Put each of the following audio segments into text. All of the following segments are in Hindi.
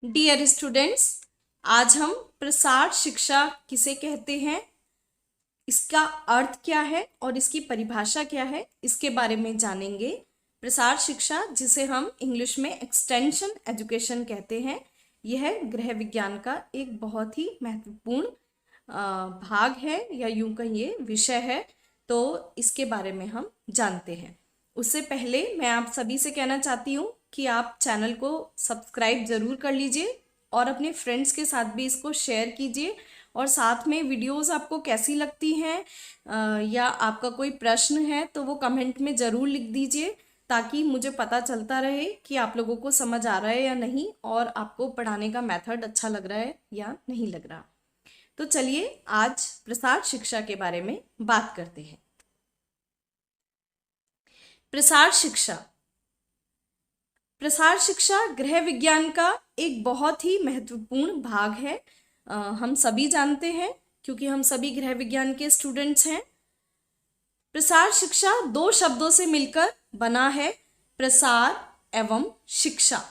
डियर स्टूडेंट्स, आज हम प्रसार शिक्षा किसे कहते हैं, इसका अर्थ क्या है और इसकी परिभाषा क्या है, इसके बारे में जानेंगे। प्रसार शिक्षा, जिसे हम इंग्लिश में एक्सटेंशन एजुकेशन कहते हैं, यह गृह विज्ञान का एक बहुत ही महत्वपूर्ण भाग है या यूं कहिए विषय है। तो इसके बारे में हम जानते हैं। उससे पहले मैं आप सभी से कहना चाहती हूँ कि आप चैनल को सब्सक्राइब ज़रूर कर लीजिए और अपने फ्रेंड्स के साथ भी इसको शेयर कीजिए। और साथ में वीडियोस आपको कैसी लगती हैं या आपका कोई प्रश्न है तो वो कमेंट में ज़रूर लिख दीजिए, ताकि मुझे पता चलता रहे कि आप लोगों को समझ आ रहा है या नहीं और आपको पढ़ाने का मेथड अच्छा लग रहा है या नहीं लग रहा। तो चलिए आज प्रसार शिक्षा के बारे में बात करते हैं। प्रसार शिक्षा गृह विज्ञान का एक बहुत ही महत्वपूर्ण भाग है। हम सभी जानते हैं क्योंकि हम सभी गृह विज्ञान के स्टूडेंट्स हैं। प्रसार शिक्षा दो शब्दों से मिलकर बना है, प्रसार एवं शिक्षा।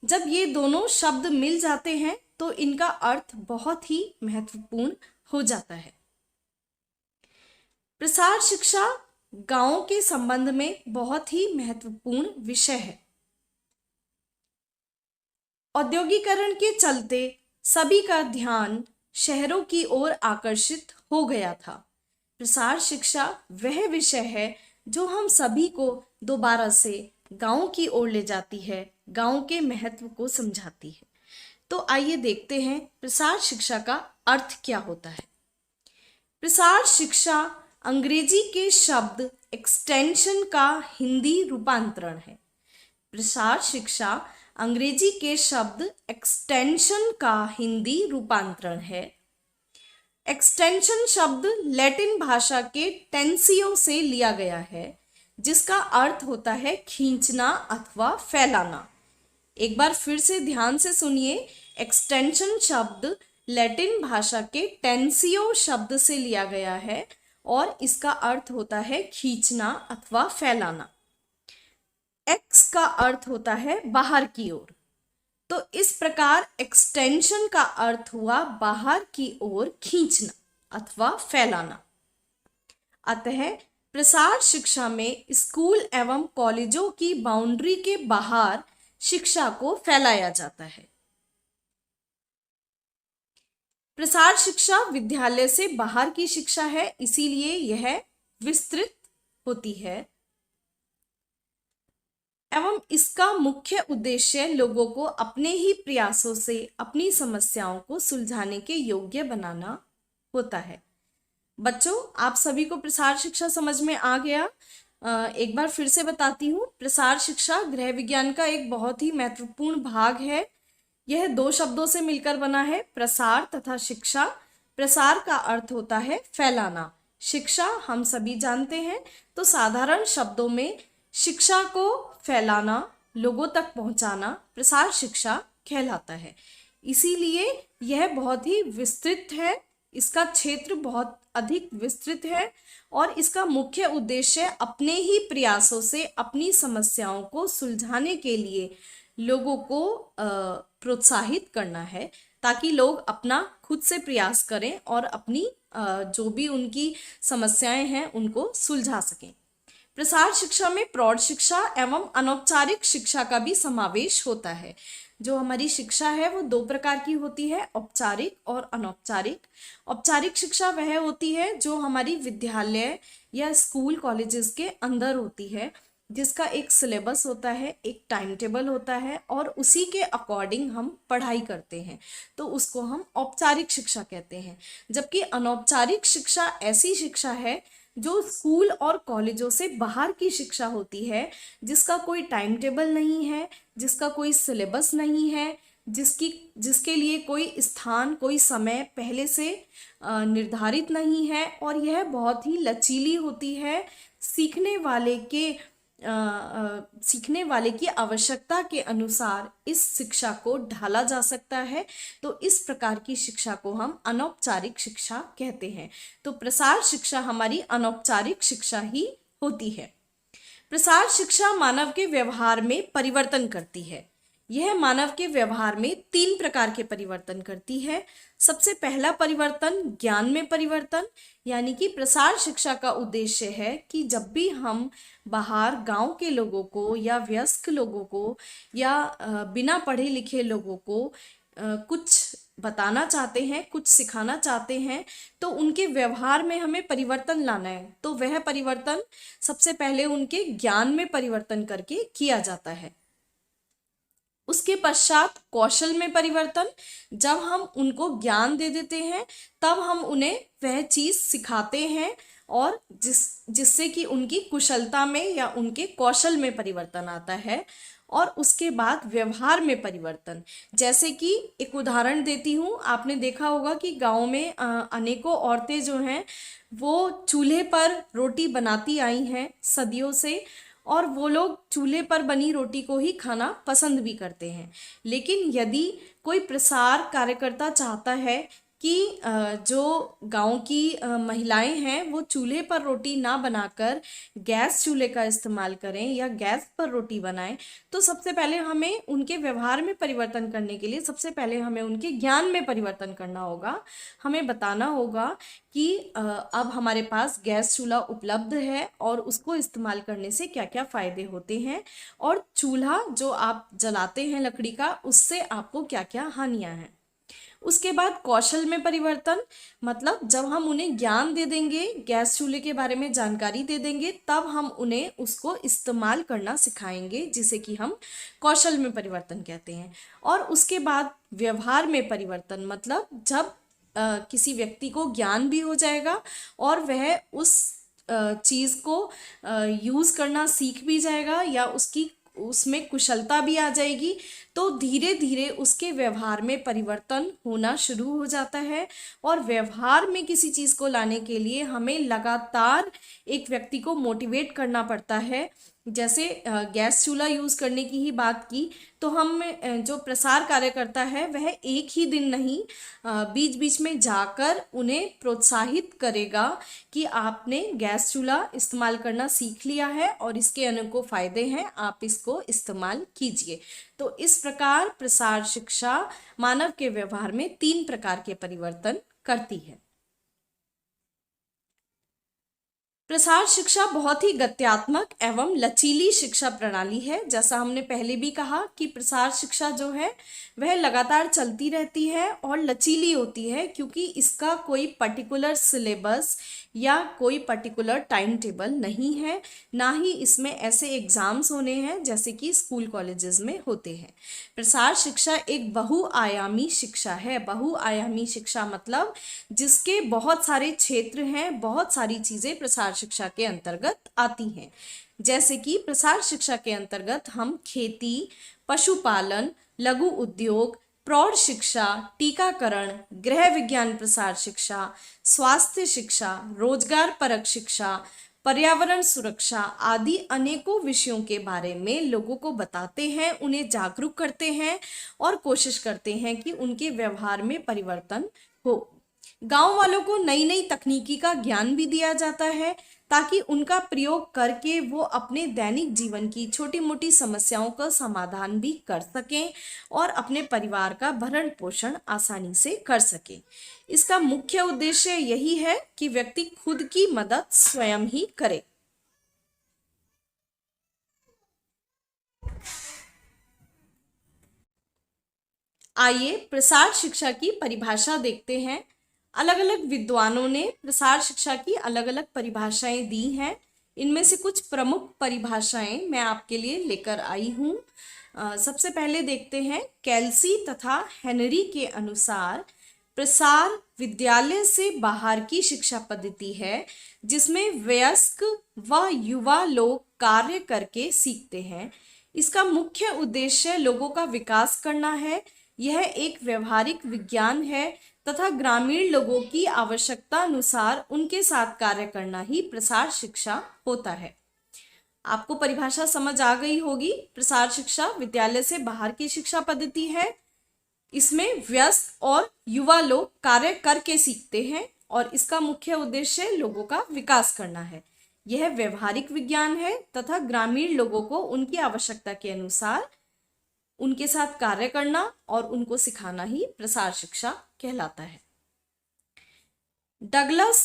जब ये दोनों शब्द मिल जाते हैं तो इनका अर्थ बहुत ही महत्वपूर्ण हो जाता है। प्रसार शिक्षा गांवों के संबंध में बहुत ही महत्वपूर्ण विषय है। औद्योगिकरण के चलते सभी का ध्यान शहरों की ओर आकर्षित हो गया था। प्रसार शिक्षा वह विषय है जो हम सभी को दोबारा से गांव की ओर ले जाती है, गांव के महत्व को समझाती है। तो आइए देखते हैं प्रसार शिक्षा का अर्थ क्या होता है। प्रसार शिक्षा अंग्रेजी के शब्द एक्सटेंशन का हिंदी रूपांतरण है। प्रसार शिक्षा अंग्रेजी के शब्द एक्सटेंशन का हिंदी रूपांतरण है। एक्सटेंशन शब्द लैटिन भाषा के टेंसियो से लिया गया है, जिसका अर्थ होता है खींचना अथवा फैलाना। एक बार फिर से ध्यान से सुनिए। एक्सटेंशन शब्द लैटिन भाषा के टेंसियो शब्द से लिया गया है और इसका अर्थ होता है खींचना अथवा फैलाना। एक्स का अर्थ होता है बाहर की ओर। तो इस प्रकार एक्सटेंशन का अर्थ हुआ बाहर की ओर खींचना अथवा फैलाना। अतः प्रसार शिक्षा में स्कूल एवं कॉलेजों की बाउंड्री के बाहर शिक्षा को फैलाया जाता है। प्रसार शिक्षा विद्यालय से बाहर की शिक्षा है, इसीलिए यह विस्तृत होती है एवं इसका मुख्य उद्देश्य लोगों को अपने ही प्रयासों से अपनी समस्याओं को सुलझाने के योग्य बनाना होता है। बच्चों, आप सभी को प्रसार शिक्षा समझ में आ गया? एक बार फिर से बताती हूँ। प्रसार शिक्षा गृह विज्ञान का एक बहुत ही महत्वपूर्ण भाग है। यह दो शब्दों से मिलकर बना है, प्रसार तथा शिक्षा। प्रसार का अर्थ होता है फैलाना। शिक्षा हम सभी जानते हैं, तो साधारण शब्दों में शिक्षा को फैलाना, लोगों तक पहुंचाना प्रसार शिक्षा कहलाता है। इसीलिए यह बहुत ही विस्तृत है, इसका क्षेत्र बहुत अधिक विस्तृत है और इसका मुख्य उद्देश्य अपने ही प्रयासों से अपनी समस्याओं को सुलझाने के लिए लोगों को प्रोत्साहित करना है, ताकि लोग अपना खुद से प्रयास करें और अपनी जो भी उनकी समस्याएं हैं उनको सुलझा सकें। प्रसार शिक्षा में प्रौढ़ शिक्षा एवं अनौपचारिक शिक्षा का भी समावेश होता है। जो हमारी शिक्षा है वो दो प्रकार की होती है, औपचारिक और अनौपचारिक। औपचारिक शिक्षा वह होती है जो हमारी विद्यालय या स्कूल कॉलेजेस के अंदर होती है, जिसका एक सिलेबस होता है, एक टाइम टेबल होता है और उसी के अकॉर्डिंग हम पढ़ाई करते हैं, तो उसको हम औपचारिक शिक्षा कहते हैं। जबकि अनौपचारिक शिक्षा ऐसी शिक्षा है जो स्कूल और कॉलेजों से बाहर की शिक्षा होती है, जिसका कोई टाइम टेबल नहीं है, जिसका कोई सिलेबस नहीं है, जिसके लिए कोई स्थान, कोई समय पहले से निर्धारित नहीं है और यह बहुत ही लचीली होती है। सीखने वाले की आवश्यकता के अनुसार इस शिक्षा को ढाला जा सकता है। तो इस प्रकार की शिक्षा को हम अनौपचारिक शिक्षा कहते हैं। तो प्रसार शिक्षा हमारी अनौपचारिक शिक्षा ही होती है। प्रसार शिक्षा मानव के व्यवहार में परिवर्तन करती है। यह मानव के व्यवहार में 3 प्रकार के परिवर्तन करती है। सबसे पहला परिवर्तन ज्ञान में परिवर्तन, यानी कि प्रसार शिक्षा का उद्देश्य है कि जब भी हम बाहर गांव के लोगों को या वयस्क लोगों को या बिना पढ़े लिखे लोगों को कुछ बताना चाहते हैं, कुछ सिखाना चाहते हैं, तो उनके व्यवहार में हमें परिवर्तन लाना है। तो वह परिवर्तन सबसे पहले उनके ज्ञान में परिवर्तन करके किया जाता है। उसके पश्चात कौशल में परिवर्तन, जब हम उनको ज्ञान दे देते हैं तब हम उन्हें वह चीज सिखाते हैं और जिससे कि उनकी कुशलता में या उनके कौशल में परिवर्तन आता है। और उसके बाद व्यवहार में परिवर्तन, जैसे कि एक उदाहरण देती हूँ। आपने देखा होगा कि गांव में अनेकों औरतें जो हैं वो चूल्हे पर रोटी बनाती आई हैं सदियों से, और वो लोग चूल्हे पर बनी रोटी को ही खाना पसंद भी करते हैं। लेकिन यदि कोई प्रसार कार्यकर्ता चाहता है कि जो गांव की महिलाएं हैं वो चूल्हे पर रोटी ना बनाकर गैस चूल्हे का इस्तेमाल करें या गैस पर रोटी बनाएं, तो सबसे पहले हमें उनके व्यवहार में परिवर्तन करने के लिए सबसे पहले हमें उनके ज्ञान में परिवर्तन करना होगा। हमें बताना होगा कि अब हमारे पास गैस चूल्हा उपलब्ध है और उसको इस्तेमाल करने से क्या क्या फायदे होते हैं, और चूल्हा जो आप जलाते हैं लकड़ी का, उससे आपको क्या क्या हानियां हैं। उसके बाद कौशल में परिवर्तन, मतलब जब हम उन्हें ज्ञान दे देंगे, गैस चूल्हे के बारे में जानकारी दे देंगे, तब हम उन्हें उसको इस्तेमाल करना सिखाएंगे, जिसे कि हम कौशल में परिवर्तन कहते हैं। और उसके बाद व्यवहार में परिवर्तन, मतलब जब किसी व्यक्ति को ज्ञान भी हो जाएगा और वह उस चीज़ को यूज़ करना सीख भी जाएगा या उसमें कुशलता भी आ जाएगी, तो धीरे धीरे उसके व्यवहार में परिवर्तन होना शुरू हो जाता है। और व्यवहार में किसी चीज़ को लाने के लिए हमें लगातार एक व्यक्ति को मोटिवेट करना पड़ता है। जैसे गैस चूल्हा यूज़ करने की ही बात की, तो हम जो प्रसार कार्यकर्ता है वह एक ही दिन नहीं, बीच बीच में जाकर उन्हें प्रोत्साहित करेगा कि आपने गैस चूल्हा इस्तेमाल करना सीख लिया है और इसके अनेकों फायदे हैं, आप इसको इस्तेमाल कीजिए। तो इस प्रकार प्रसार शिक्षा मानव के व्यवहार में 3 प्रकार के परिवर्तन करती है। प्रसार शिक्षा बहुत ही गत्यात्मक एवं लचीली शिक्षा प्रणाली है। जैसा हमने पहले भी कहा कि प्रसार शिक्षा जो है वह लगातार चलती रहती है और लचीली होती है, क्योंकि इसका कोई पर्टिकुलर सिलेबस या कोई पर्टिकुलर टाइम टेबल नहीं है, ना ही इसमें ऐसे एग्जाम्स होने हैं जैसे कि स्कूल कॉलेजेस में होते हैं। प्रसार शिक्षा एक बहुआयामी शिक्षा है। बहुआयामी शिक्षा मतलब जिसके बहुत सारे क्षेत्र हैं, बहुत सारी चीज़ें प्रसार शिक्षा के अंतर्गत आती हैं। जैसे कि प्रसार शिक्षा के अंतर्गत हम खेती, पशुपालन, लघु उद्योग, प्रौढ़ शिक्षा, टीकाकरण, गृह विज्ञान प्रसार शिक्षा, स्वास्थ्य शिक्षा, रोजगार परक शिक्षा, पर्यावरण सुरक्षा आदि अनेकों विषयों के बारे में लोगों को बताते हैं, उन्हें जागरूक करते हैं और कोशिश करते हैं कि उनके व्यवहार में परिवर्तन हो। गांव वालों को नई नई तकनीकी का ज्ञान भी दिया जाता है ताकि उनका प्रयोग करके वो अपने दैनिक जीवन की छोटी मोटी समस्याओं का समाधान भी कर सकें और अपने परिवार का भरण पोषण आसानी से कर सकें। इसका मुख्य उद्देश्य यही है कि व्यक्ति खुद की मदद स्वयं ही करे। आइए प्रसार शिक्षा की परिभाषा देखते हैं। अलग अलग विद्वानों ने प्रसार शिक्षा की अलग अलग परिभाषाएं दी हैं। इनमें से कुछ प्रमुख परिभाषाएं मैं आपके लिए लेकर आई हूँ। सबसे पहले देखते हैं, केल्सी तथा हेनरी के अनुसार प्रसार विद्यालय से बाहर की शिक्षा पद्धति है जिसमें वयस्क व युवा लोग कार्य करके सीखते हैं। इसका मुख्य उद्देश्य लोगों का विकास करना है। यह एक व्यवहारिक विज्ञान है तथा ग्रामीण लोगों की आवश्यकता अनुसार उनके साथ कार्य करना ही प्रसार शिक्षा होता है। आपको परिभाषा समझ आ गई होगी। प्रसार शिक्षा विद्यालय से बाहर की शिक्षा पद्धति है। इसमें वयस्क और युवा लोग कार्य करके सीखते हैं और इसका मुख्य उद्देश्य लोगों का विकास करना है। यह व्यवहारिक विज्ञान है तथा ग्रामीण लोगों को उनकी आवश्यकता के अनुसार उनके साथ कार्य करना और उनको सिखाना ही प्रसार शिक्षा कहलाता है। डगलस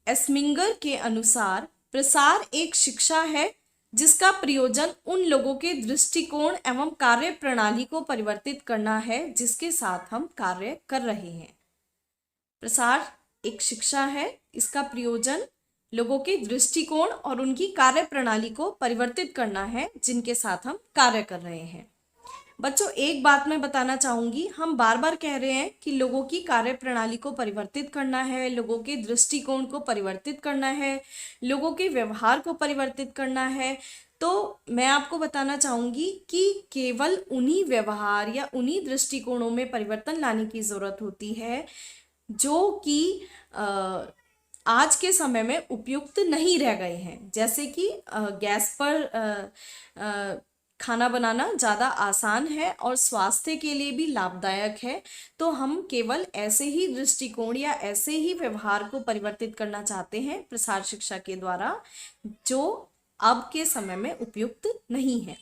एस्मिंगर के अनुसार प्रसार एक शिक्षा है जिसका प्रयोजन उन लोगों के दृष्टिकोण एवं कार्य प्रणाली को परिवर्तित करना है जिसके साथ हम कार्य कर रहे हैं। प्रसार एक शिक्षा है, इसका प्रयोजन लोगों के दृष्टिकोण और उनकी कार्य प्रणाली को परिवर्तित करना है जिनके साथ हम कार्य कर रहे हैं। बच्चों, एक बात मैं बताना चाहूंगी, हम बार बार कह रहे हैं कि लोगों की कार्य प्रणाली को परिवर्तित करना है, लोगों के दृष्टिकोण को परिवर्तित करना है, लोगों के व्यवहार को परिवर्तित करना है। तो मैं आपको बताना चाहूंगी कि केवल उन्हीं व्यवहार या उन्हीं दृष्टिकोणों में परिवर्तन लाने की जरूरत होती है जो कि आज के समय में उपयुक्त नहीं रह गए हैं। जैसे कि गैस पर खाना बनाना ज़्यादा आसान है और स्वास्थ्य के लिए भी लाभदायक है, तो हम केवल ऐसे ही दृष्टिकोण या ऐसे ही व्यवहार को परिवर्तित करना चाहते हैं प्रसार शिक्षा के द्वारा जो अब के समय में उपयुक्त नहीं है।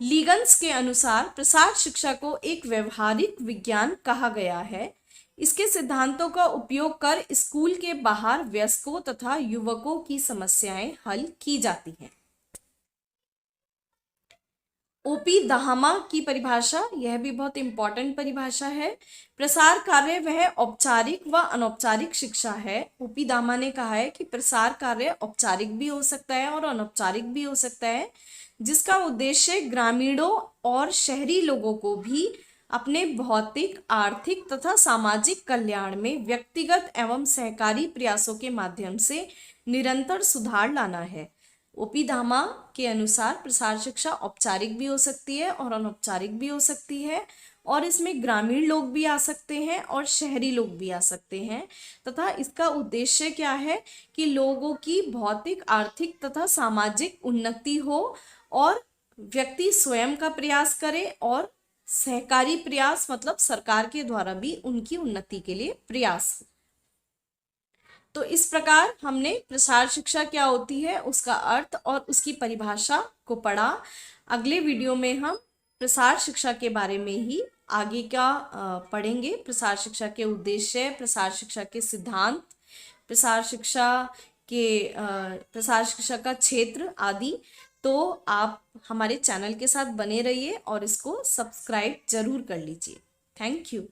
लीगन्स के अनुसार प्रसार शिक्षा को एक व्यवहारिक विज्ञान कहा गया है। इसके सिद्धांतों का उपयोग कर स्कूल के बाहर वयस्कों तथा युवकों की समस्याएं हल की जाती हैं। ओपी दाहमा की परिभाषा, यह भी बहुत इंपॉर्टेंट परिभाषा है। प्रसार कार्य वह औपचारिक व अनौपचारिक शिक्षा है। ओपी दाहमा ने कहा है कि प्रसार कार्य औपचारिक भी हो सकता है और अनौपचारिक भी हो सकता है, जिसका उद्देश्य ग्रामीणों और शहरी लोगों को भी अपने भौतिक, आर्थिक तथा सामाजिक कल्याण में व्यक्तिगत एवं सहकारी प्रयासों के माध्यम से निरंतर सुधार लाना है। ओपी दामा के अनुसार प्रसार शिक्षा औपचारिक भी हो सकती है और अनौपचारिक भी हो सकती है, और इसमें ग्रामीण लोग भी आ सकते हैं और शहरी लोग भी आ सकते हैं, तथा इसका उद्देश्य क्या है कि लोगों की भौतिक, आर्थिक तथा सामाजिक उन्नति हो और व्यक्ति स्वयं का प्रयास करे और सहकारी प्रयास मतलब सरकार के द्वारा भी उनकी उन्नति के लिए प्रयास हो। तो इस प्रकार हमने प्रसार शिक्षा क्या होती है उसका अर्थ और उसकी परिभाषा को पढ़ा। अगले वीडियो में हम प्रसार शिक्षा के बारे में ही आगे का पढ़ेंगे। प्रसार शिक्षा के उद्देश्य, प्रसार शिक्षा के सिद्धांत, प्रसार शिक्षा का क्षेत्र आदि। तो आप हमारे चैनल के साथ बने रहिए और इसको सब्सक्राइब जरूर कर लीजिए। Thank you.